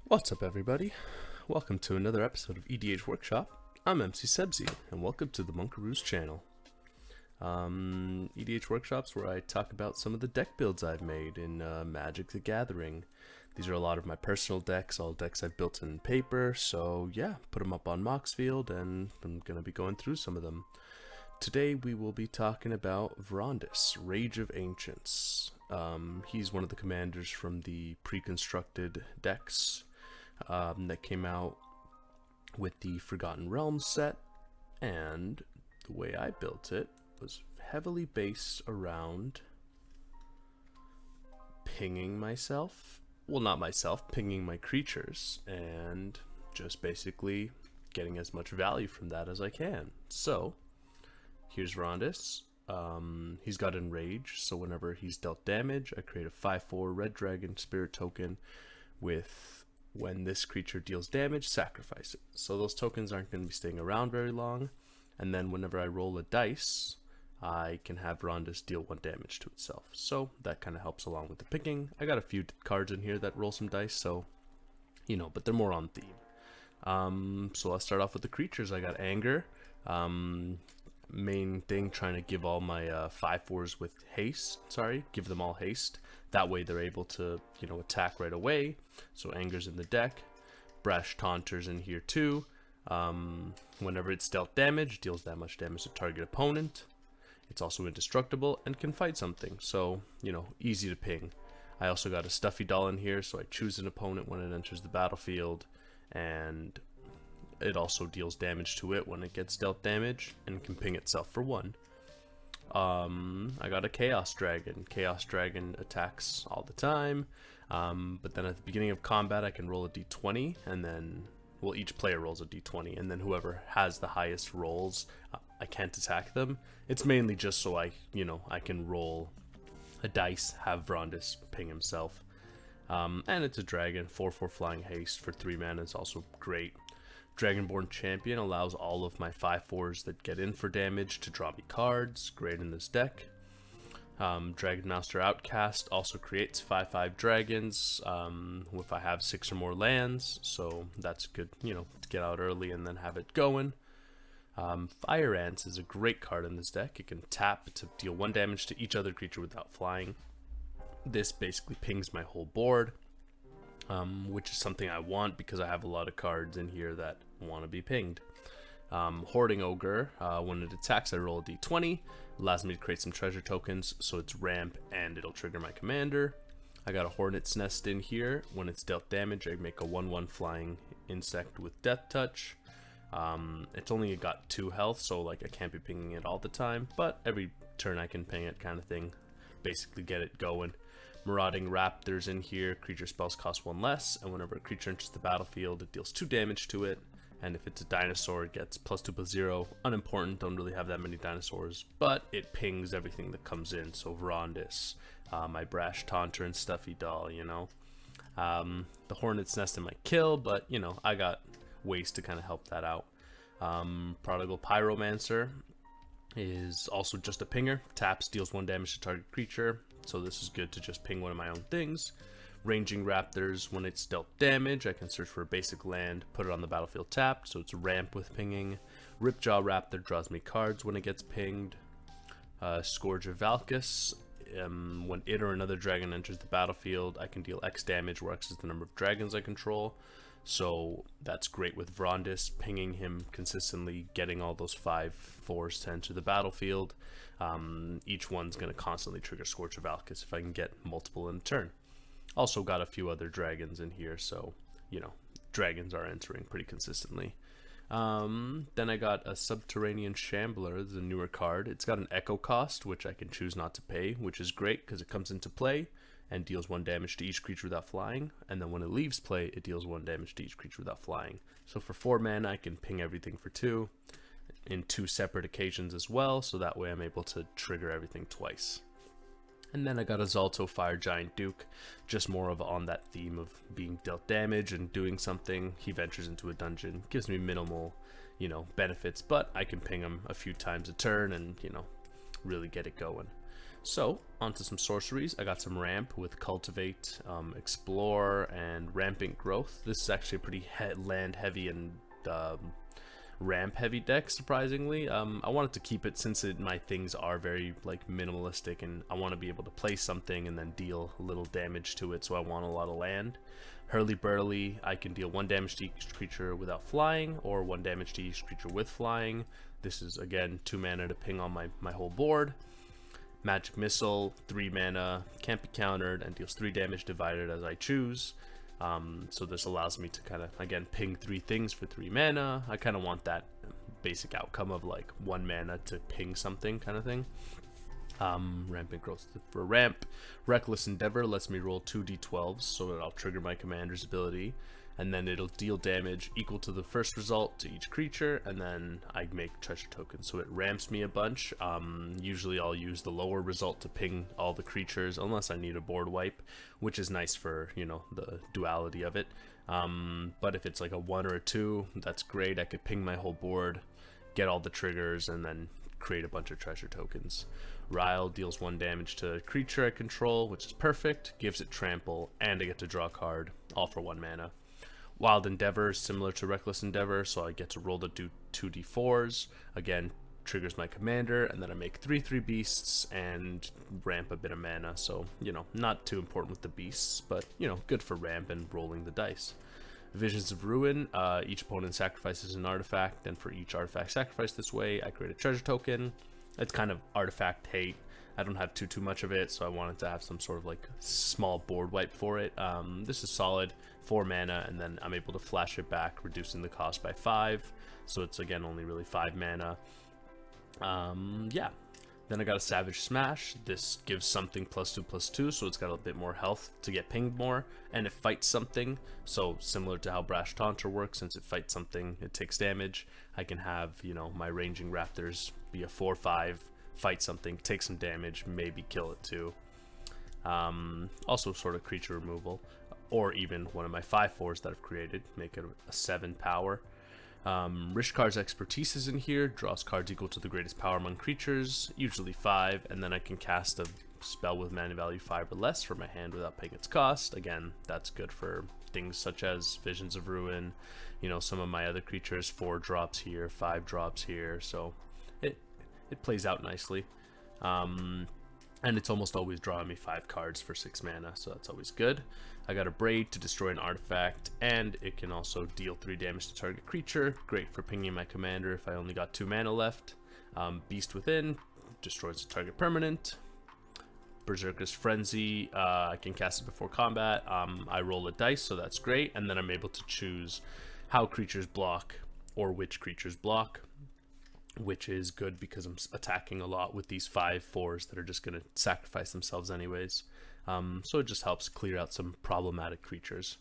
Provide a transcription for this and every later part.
What's up, everybody? Welcome to another episode of EDH Workshop. I'm MC Sebzi, and welcome to the Monkaroos channel. EDH Workshop's where I talk about some of the deck builds I've made in Magic the Gathering. These are a lot of my personal decks, all decks I've built in paper, so yeah, put them up on Moxfield, and I'm going to be going through some of them. Today we will be talking about Vrondiss, Rage of Ancients. He's one of the commanders from the pre-constructed decks that came out with the Forgotten Realms set, and the way I built it was heavily based around pinging myself. Well, not myself, pinging my creatures, and just basically getting as much value from that as I can. So, here's Vrondiss. He's got Enrage, so whenever he's dealt damage, I create a 5/4 red dragon spirit token with, when this creature deals damage, sacrifice it. So those tokens aren't going to be staying around very long, and then whenever I roll a dice, I can have Vrondiss deal 1 damage to itself. So that kind of helps along with the picking. I got a few cards in here that roll some dice, so, you know, but they're more on theme. So let's start off with the creatures. I got Anger. Main thing, trying to give all my 5/4s with haste, give them all haste. That way they're able to, you know, attack right away. So Anger's in the deck. Brash Taunter's in here too. Whenever it's dealt damage, deals that much damage to target opponent. It's also indestructible and can fight something, so, you know, easy to ping. I also got a Stuffy Doll in here, so I choose an opponent when it enters the battlefield, and it also deals damage to it when it gets dealt damage, and can ping itself for 1. I got a Chaos Dragon. Chaos Dragon attacks all the time, but then at the beginning of combat I can roll a d20, and then, well, each player rolls a d20, and then whoever has the highest rolls, I can't attack them. It's mainly just so I can roll a dice, have Vrondiss ping himself. And it's a dragon, 4/4 flying haste for 3 mana is also great. Dragonborn Champion allows all of my 5/4s that get in for damage to draw me cards. Great in this deck. Dragon Master Outcast also creates 5/5 dragons if I have 6 or more lands, so that's good, you know, to get out early and then have it going. Fire Ants is a great card in this deck. It can tap to deal 1 damage to each other creature without flying. This basically pings my whole board, which is something I want because I have a lot of cards in here that want to be pinged. Hoarding Ogre, when it attacks I roll a d20, allows me to create some treasure tokens, so it's ramp and it'll trigger my commander. I got a Hornet's Nest in here. When it's dealt damage, I make a 1/1 flying insect with Death Touch. It's only got 2 health, so like I can't be pinging it all the time, but every turn I can ping it, kind of thing. Basically get it going. Marauding Raptor's in here. Creature spells cost 1 less, and whenever a creature enters the battlefield, it deals 2 damage to it. And if it's a dinosaur, it gets +2/+0. Unimportant, don't really have that many dinosaurs, but it pings everything that comes in. So Vrondiss, my Brash Taunter and Stuffy Doll, you know. The Hornet's Nest might kill, but, you know, I got ways to kind of help that out. Prodigal Pyromancer is also just a pinger. Taps, deals 1 damage to target creature, so this is good to just ping one of my own things. Ranging Raptors, when it's dealt damage, I can search for a basic land, put it on the battlefield tapped, so it's a ramp with pinging. Ripjaw Raptor draws me cards when it gets pinged. Scourge of Valkus, when it or another dragon enters the battlefield, I can deal X damage, where X is the number of dragons I control. So that's great with Vrondiss, pinging him consistently, getting all those 5/4s to enter the battlefield. Each one's going to constantly trigger Scourge of Valkus if I can get multiple in a turn. Also got a few other dragons in here, so, you know, dragons are entering pretty consistently. Then I got a Subterranean Shambler. This is a newer card. It's got an Echo cost, which I can choose not to pay, which is great because it comes into play and deals 1 damage to each creature without flying, and then when it leaves play, it deals 1 damage to each creature without flying. So for 4 mana, I can ping everything for 2, in 2 separate occasions as well, so that way I'm able to trigger everything twice. And then I got a Zalto Fire Giant Duke, just more of on that theme of being dealt damage and doing something. He ventures into a dungeon, gives me minimal, you know, benefits, but I can ping him a few times a turn and, you know, really get it going. So, onto some sorceries. I got some ramp with Cultivate, Explore, and Rampant Growth. This is actually a pretty land heavy and ramp heavy deck, surprisingly. I wanted to keep it since my things are very like minimalistic, and I want to be able to play something and then deal a little damage to it, so I want a lot of land. Hurly Burly, I can deal 1 damage to each creature without flying, or 1 damage to each creature with flying. This is again 2 mana to ping on my whole board. Magic Missile, 3 mana, can't be countered, and deals 3 damage divided as I choose. So this allows me to kind of, again, ping 3 things for 3 mana. I kind of want that basic outcome of like 1 mana to ping something kind of thing. Rampant Growth for ramp. Reckless Endeavor lets me roll 2d12s so that I'll trigger my commander's ability, and then it'll deal damage equal to the first result to each creature, and then I make treasure tokens, so it ramps me a bunch. Usually I'll use the lower result to ping all the creatures unless I need a board wipe, which is nice for, you know, the duality of it. But if it's like a 1 or a 2, that's great. I could ping my whole board, get all the triggers, and then create a bunch of treasure tokens. Ryle deals 1 damage to a creature I control, which is perfect, gives it trample, and I get to draw a card, all for 1 mana. Wild Endeavor is similar to Reckless Endeavor, so I get to roll to do 2d4s. Again, triggers my commander, and then I make 3/3 beasts and ramp a bit of mana. So, you know, not too important with the beasts, but, you know, good for ramp and rolling the dice. Visions of Ruin, each opponent sacrifices an artifact, and for each artifact sacrificed this way, I create a treasure token. It's kind of artifact hate. I don't have too much of it, so I wanted to have some sort of like small board wipe for it. This is solid, 4 mana, and then I'm able to flash it back, reducing the cost by 5. So it's again only really 5 mana. Yeah. Then I got a Savage Smash. This gives something +2/+2, so it's got a bit more health to get pinged more, and it fights something. So similar to how Brash Taunter works, since it fights something, it takes damage. I can have, you know, my Ranging Raptors be a 4/5. Fight something, take some damage, maybe kill it too. Also sort of creature removal, or even one of my 5/4s that I've created, make it a 7 power. Rishkar's Expertise is in here, draws cards equal to the greatest power among creatures, usually 5, and then I can cast a spell with mana value 5 or less from my hand without paying its cost. Again, that's good for things such as Visions of Ruin, you know, some of my other creatures, 4 drops here, 5 drops here, so it plays out nicely. And it's almost always drawing me 5 cards for 6 mana, so that's always good. I got a Braid to destroy an artifact, and it can also deal 3 damage to target creature. Great for pinging my commander if I only got 2 mana left. Beast Within destroys a target permanent. Berserker's Frenzy, I can cast it before combat. I roll a dice, so that's great, and then I'm able to choose how creatures block or which creatures block, which is good because I'm attacking a lot with these 5/4s that are just going to sacrifice themselves anyways. So it just helps clear out some problematic creatures.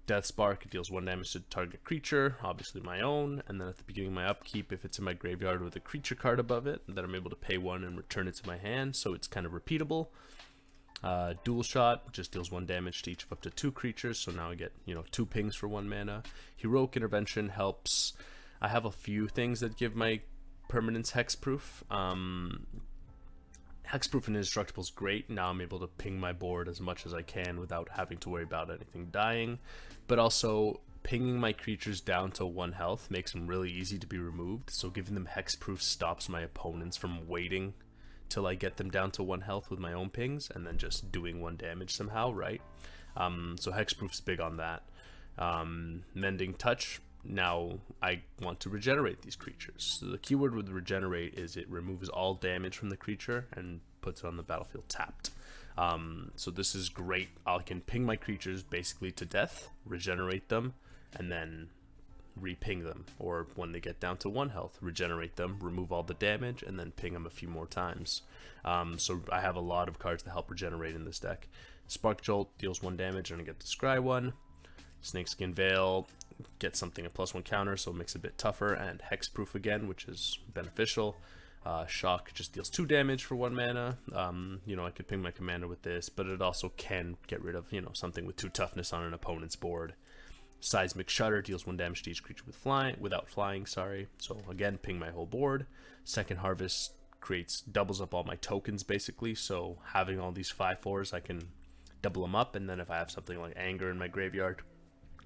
Death Spark deals 1 damage to target creature, obviously my own, and then at the beginning of my upkeep, if it's in my graveyard with a creature card above it, then I'm able to pay 1 and return it to my hand, so it's kind of repeatable. Dual Shot just deals 1 damage to each of up to 2 creatures, so now I get, you know, 2 pings for 1 mana. Heroic Intervention helps. I have a few things that give my permanence hexproof. Hexproof and Indestructible is great. Now I'm able to ping my board as much as I can without having to worry about anything dying. But also, pinging my creatures down to 1 health makes them really easy to be removed. So giving them hexproof stops my opponents from waiting till I get them down to 1 health with my own pings and then just doing 1 damage somehow, right? So hexproof's big on that. Mending Touch. Now I want to regenerate these creatures. So the keyword with regenerate is it removes all damage from the creature and puts it on the battlefield tapped. So this is great. I can ping my creatures basically to death, regenerate them, and then re-ping them. Or when they get down to 1 health, regenerate them, remove all the damage, and then ping them a few more times. So I have a lot of cards that help regenerate in this deck. Spark Jolt deals 1 damage and I get to scry 1. Snakeskin Veil gets something a +1 counter, so it makes it a bit tougher, and hexproof again, which is beneficial. Shock just deals 2 damage for 1 mana. You know, I could ping my commander with this, but it also can get rid of, you know, something with 2 toughness on an opponent's board. Seismic Shudder deals 1 damage to each creature without flying, sorry. So again, ping my whole board. Second Harvest creates, doubles up all my tokens basically. So having all these 5/4s, I can double them up, and then if I have something like Anger in my graveyard,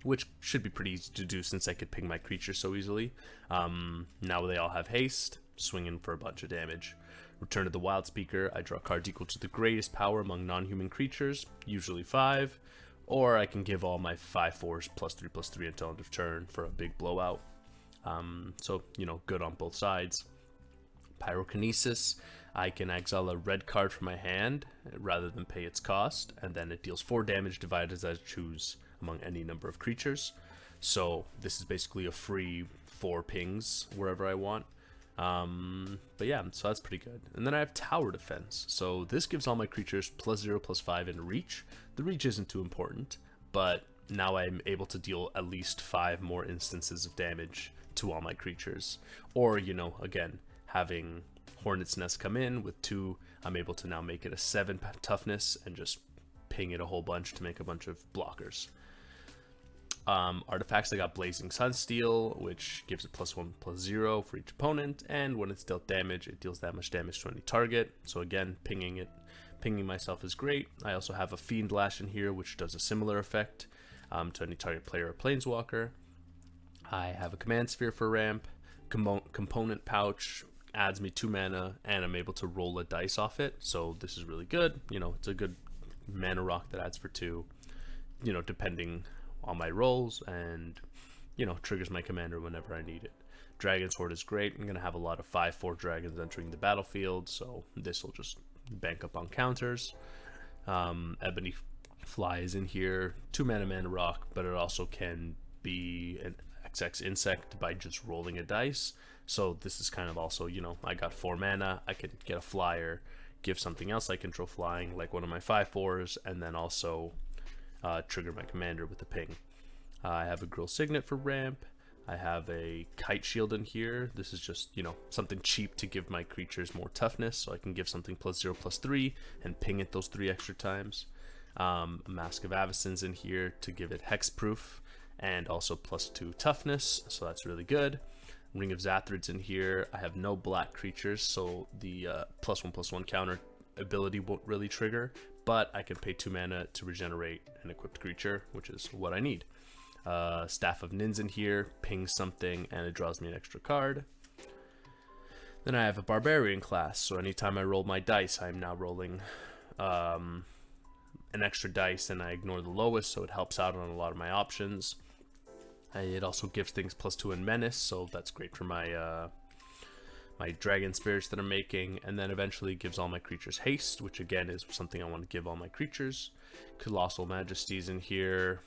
which should be pretty easy to do since I could ping my creatures so easily, now they all have haste, swinging for a bunch of damage. Return to the Wild Speaker, I draw cards equal to the greatest power among non-human creatures, usually 5, or I can give all my 5/4s +3/+3 until end of turn for a big blowout. So, you know, good on both sides. Pyrokinesis, I can exile a red card from my hand rather than pay its cost, and then it deals 4 damage divided as I choose among any number of creatures. So this is basically a free 4 pings wherever I want. But yeah, so that's pretty good. And then I have Tower Defense. So this gives all my creatures +0/+5 in reach. The reach isn't too important, but now I'm able to deal at least 5 more instances of damage to all my creatures. Or, you know, again, having Hornet's Nest come in with 2, I'm able to now make it a 7 toughness and just ping it a whole bunch to make a bunch of blockers. Artifacts, I got Blazing Sunsteel, which gives it +1/+0 for each opponent, and when it's dealt damage, it deals that much damage to any target. So again, pinging myself is great. I also have a Fiend Lash in here, which does a similar effect to any target player or planeswalker. I have a Command Sphere for ramp. Component Pouch adds me 2 mana, and I'm able to roll a dice off it, so this is really good. You know, it's a good mana rock that adds for 2, you know, depending on my rolls, and, you know, triggers my commander whenever I need it. Dragon's Horde is great. I'm going to have a lot of 5/4 dragons entering the battlefield, so this will just bank up on counters. Ebony Fly is in here, 2 mana rock, but it also can be an XX insect by just rolling a dice. So this is kind of also, you know, I got 4 mana, I could get a flyer, give something else I control flying, like one of my 5/4s, and then also trigger my commander with the ping. I have a Grill Signet for ramp. I have a Kite Shield in here. This is just, you know, something cheap to give my creatures more toughness, so I can give something +0/+3 and ping it those 3 extra times. A Mask of Avacyn's in here to give it hexproof and also +2 toughness, so that's really good. Ring of Zathrid's in here. I have no black creatures, so the +1/+1 counter ability won't really trigger, but I can pay 2 mana to regenerate an equipped creature, which is what I need. Staff of Nin's in here, pings something, and it draws me an extra card. Then I have a Barbarian class, so anytime I roll my dice, I'm now rolling an extra dice, and I ignore the lowest, so it helps out on a lot of my options. It also gives things +2 in Menace, so that's great for my my Dragon Spirits that I'm making, and then eventually gives all my creatures haste, which again is something I want to give all my creatures. Colossal Majesty's in here.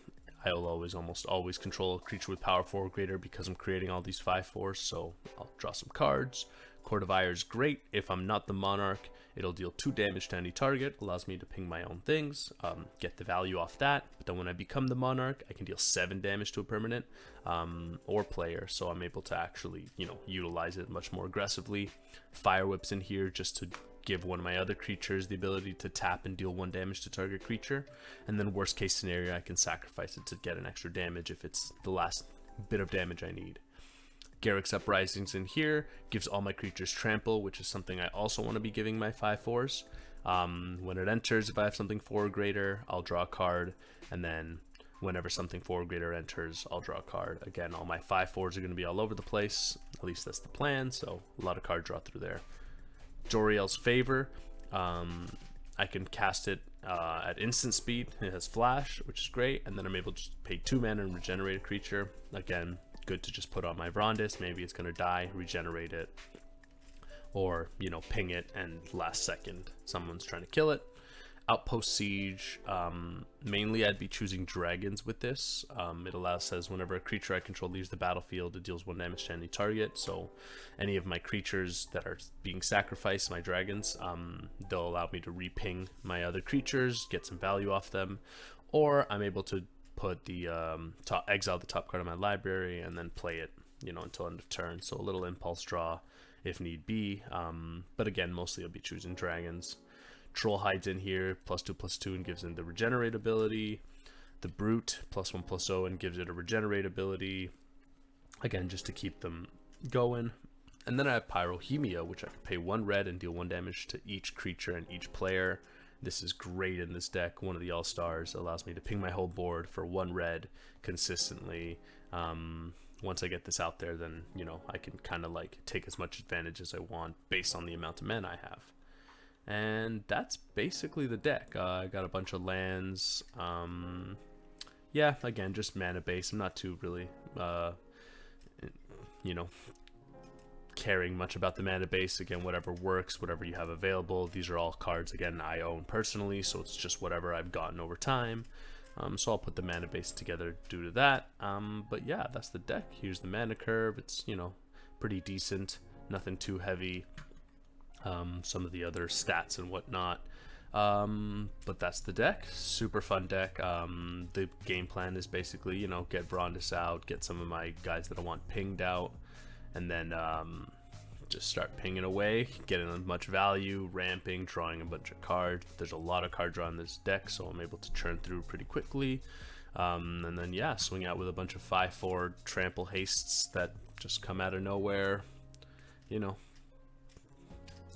I'll almost always control a creature with power 4 or greater because I'm creating all these 5/4s, so I'll draw some cards. Court of Ire is great. If I'm not the Monarch, it'll deal 2 damage to any target, allows me to ping my own things, get the value off that, but then when I become the Monarch, I can deal 7 damage to a permanent or player, so I'm able to actually, you know, utilize it much more aggressively. Fire Whip's in here just to give one of my other creatures the ability to tap and deal 1 damage to target creature, and then worst case scenario, I can sacrifice it to get an extra damage if it's the last bit of damage I need. Garruk's Uprising's in here, gives all my creatures trample, which is something I also want to be giving my 5/4s. When it enters, if I have something 4 or greater, I'll draw a card, and then whenever something 4 or greater enters, I'll draw a card. Again, all my 5/4s are going to be all over the place, at least that's the plan, so a lot of card draw through there. Joriel's Favor, I can cast it at instant speed. It has flash, which is great, and then I'm able to just pay 2 mana and regenerate a creature. Again, good to just put on my Vrondiss. Maybe it's going to die, regenerate it, or, you know, ping it and last second someone's trying to kill it. Outpost Siege, mainly I'd be choosing dragons with this. It says whenever a creature I control leaves the battlefield, it deals 1 damage to any target, so any of my creatures that are being sacrificed, my dragons, they'll allow me to re-ping my other creatures, get some value off them, or I'm able to put the exile the top card of my library and then play it, you know, until end of turn, so a little impulse draw if need be, but again, mostly I'll be choosing dragons. Troll Hides in here, +2/+2 and gives it the regenerate ability. The Brute, +1/+0 and gives it a regenerate ability. Again, just to keep them going. And then I have Pyrohemia, which I can pay 1 red and deal 1 damage to each creature and each player. This is great in this deck. One of the all-stars, allows me to ping my whole board for 1 red consistently. Once I get this out there, then, you know, I can kind of like take as much advantage as I want based on the amount of mana I have. And that's basically the deck. I got a bunch of lands. Yeah, again, just mana base. I'm not too really, you know, caring much about the mana base. Again, whatever works, whatever you have available. These are all cards, again, I own personally, so it's just whatever I've gotten over time. So I'll put the mana base together due to that. But yeah, that's the deck. Here's the mana curve. It's, you know, pretty decent. Nothing too heavy. Some of the other stats and whatnot. But that's the deck. Super fun deck. The game plan is basically, you know, get Vrondiss out, get some of my guys that I want pinged out, and then just start pinging away, getting as much value, ramping, drawing a bunch of cards. There's a lot of card draw in this deck, so I'm able to churn through pretty quickly. And then, yeah, swing out with a bunch of 5/4 trample hastes that just come out of nowhere, you know,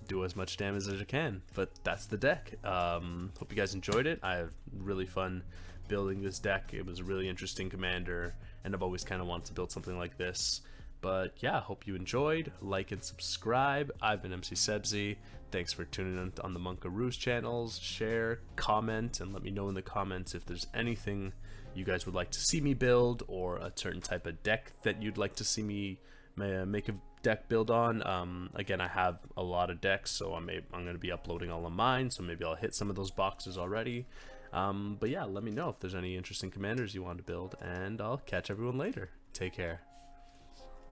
do as much damage as I can. But that's the deck. Hope you guys enjoyed it. I have really fun building this deck. It was a really interesting commander, and I've always kind of wanted to build something like this. But yeah, hope you enjoyed. Like and subscribe. I've been MC Sebzy. Thanks for tuning in on the Monkaroos channels. Share, comment, and let me know in the comments if there's anything you guys would like to see me build, or a certain type of deck that you'd like to see me make a deck build on. Again, I have a lot of decks, so I'm going to be uploading all of mine, so maybe I'll hit some of those boxes already. But yeah, let me know if there's any interesting commanders you want to build, and I'll catch everyone later. Take care.